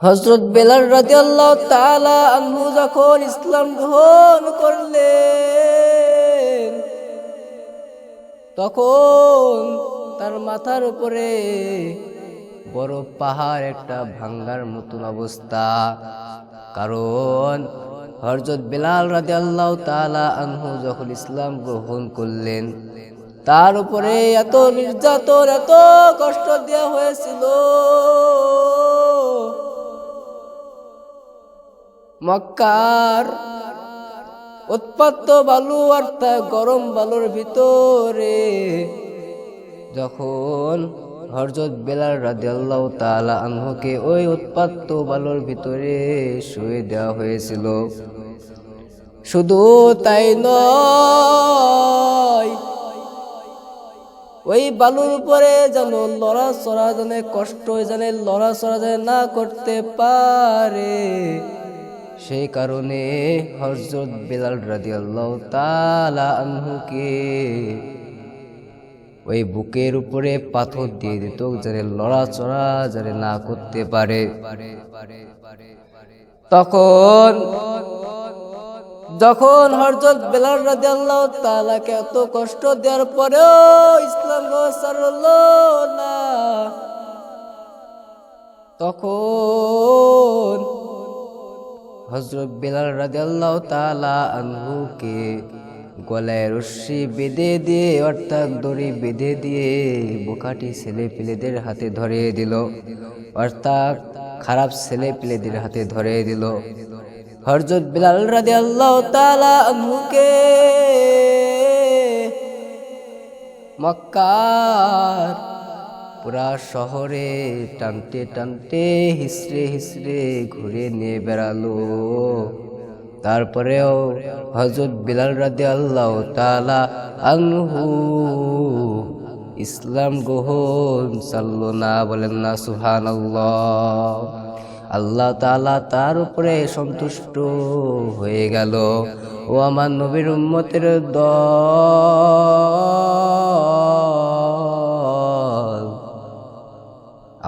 হযরত বেলাল রাদিয়াল্লাহু তাআলা আনহু যখন ইসলাম গ্রহণ করলেন, তখন তার মাথার উপরে বড় পাহাড় একটা ভাঙ্গার মতন অবস্থা। কারণ হযরত বেলাল রাদিয়াল্লাহু তাআলা আনহু যখন ইসলাম গ্রহণ করলেন, তার উপরে এত নির্যাতন, এত কষ্ট দেওয়া হয়েছিল। মক্কার উৎপাত বালু অর্থাৎ গরম বালুর ভিতরে যখন হযরত বেলাল রাদিয়াল্লাহু তাআলা আনহুকে ওই উৎপাত বালুর ভিতরে শুয়ে দেওয়া হয়েছিল, শুধু তাই নয়, ওই বালুর উপরে যেন লড়াচড়া যেন কষ্ট যেন লড়াচড়া যেন না করতে পারে, সেই কারণে হযরত বেলাল রাদিয়াল্লাহু তাআলা আনহুকে ওই বুকের উপরে পাথর দিয়ে দিত যেন লড়াচড়া যেন না করতে পারে। তখন যখন হযরত বেলাল রাদিয়াল্লাহু তাআলাকে এত কষ্ট দেওয়ার পরেও ইসলাম ছাড়লো না, তখন হযরত বেলাল রাদিয়াল্লাহু তাআলা আনহুকে গলায় রশি বেঁধে দিয়ে অর্থাৎ দড়ি বেঁধে দিয়ে বোকাটি ছেলে পেলেদের হাতে ধরিয়ে দিল, অর্থাৎ খারাপ ছেলে পেলেদের হাতে ধরিয়ে দিল। হযরত বেলাল রাদিয়াল্লাহু তাআলা আনহুকে মক্কার পুরা শহরে টানতে টানতে হিসড়ে হিসড়ে ঘুরে নিয়ে বেড়ালো। তারপরেও হযরত বেলাল রাদিয়াল্লাহু তাআলা আনহু ইসলাম গ্রহণ করলো না। বলেন না সুবহানাল্লাহ। আল্লাহ তাআলা তার উপরে সন্তুষ্ট হয়ে গেল। ও আমার নবীর উম্মতের দল,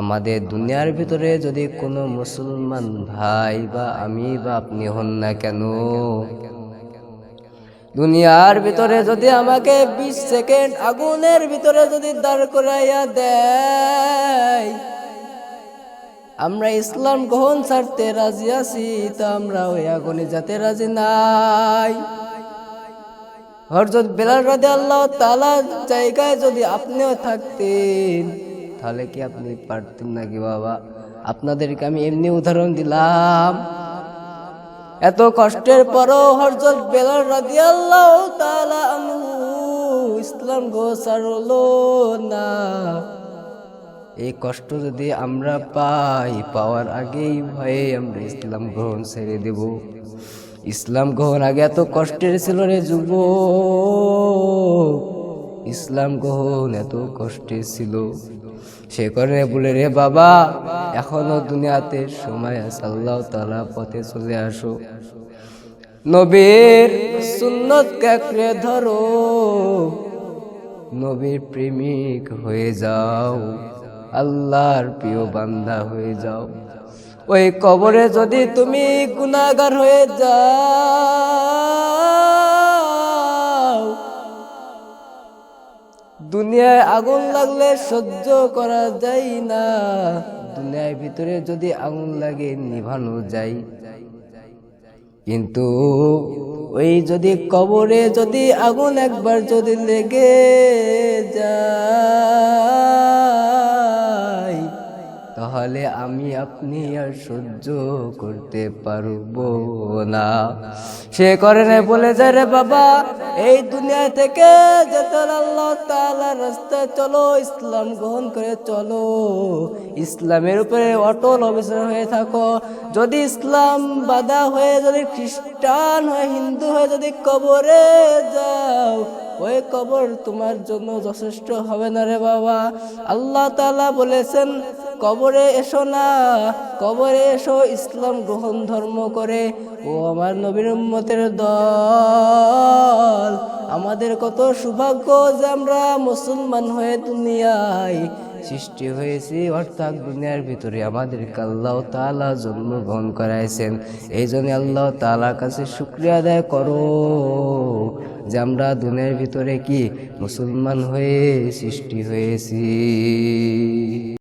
আমাদের দুনিয়ার ভিতরে যদি কোনো মুসলমান ভাই বা আমি বা আপনি হন না কেন, দুনিয়ার ভিতরে যদি আমাকে 20 সেকেন্ড আগুনের ভিতরে যদি দাঁড় করাইয়া দেয়, আমরা ইসলাম গ্রহণ ছাড়তে রাজি আছি, তা আমরা ওই আগুনে যেতে রাজি নাই। হযরত বেলাল রাদিয়াল্লাহু তাআলা জায়গায় যদি আপনিও থাকতেন, তাহলে কি আপনি পারতেন নাকি বাবা? আপনাদেরকে আমি এমনি উদাহরণ দিলাম। এত কষ্টের পরও হযরত বেলাল রাদিয়াল্লাহু তাআলা আনহু ইসলাম গ্রহণ ছাড়লো না। এই কষ্ট যদি আমরা পাই, পাওয়ার আগেই ভয়ে আমরা ইসলাম গ্রহণ ছেড়ে দেব। ইসলাম গ্রহণ আগে এত কষ্টের ছিল রে যুবক, ইসলাম গ্রহণ এত কষ্টের ছিল। সে কারণে বলে রে বাবা, এখনো দুনিয়াতে সময় আছে, আল্লাহ তাআলা পথে চলে আসো, নবীর সুন্নতকে আঁকড়ে ধরো, নবীর প্রেমিক হয়ে যাও, আল্লাহর প্রিয় বান্দা হয়ে যাও। ওই কবরে যদি তুমি গুনাহগার হয়ে যাও, দুনিয়ায় আগুন লাগলে সহ্য করা যায় না, দুনিয়ার ভিতরে যদি আগুন লাগে নিভানো যায়, কিন্তু ওই যদি কবরে যদি আগুন একবার যদি লেগে যায়, তাহলে আমি আপনি আর সহ্য করতে পারবো না। সে কারণে বলে যায় রে বাবা, এই দুনিয়া থেকে যেতে আল্লাহ তাআলার রাস্তায় চলো, ইসলাম গ্রহণ করে চলো, ইসলামের উপরে অটল অবিচল হয়ে থাকো। যদি ইসলাম বাদা হয়ে যদি খ্রিস্টান হয়ে হিন্দু হয়ে যদি কবরে যাও, ওই কবর তোমার জন্য যথেষ্ট হবে না রে বাবা। আল্লাহ তাআলা বলেছেন কবরে এসো না, কবরে এসো ইসলাম গ্রহণ ধর্ম করে। ও আমার নবীর উম্মতের দল, আমাদের কত সৌভাগ্য যে আমরা মুসলমান হয়ে দুনিয়ায় সৃষ্টি হয়েছি, অর্থাৎ দুনিয়ার ভিতরে আমাদেরকে আল্লাহ তাআলা জন্মগ্রহণ করাইছেন। এই জন্য আল্লাহ তাআলার কাছে শুকরিয়া আদায় করো যে আমরা দুনিয়ার ভিতরে কি মুসলমান হয়ে সৃষ্টি হয়েছি।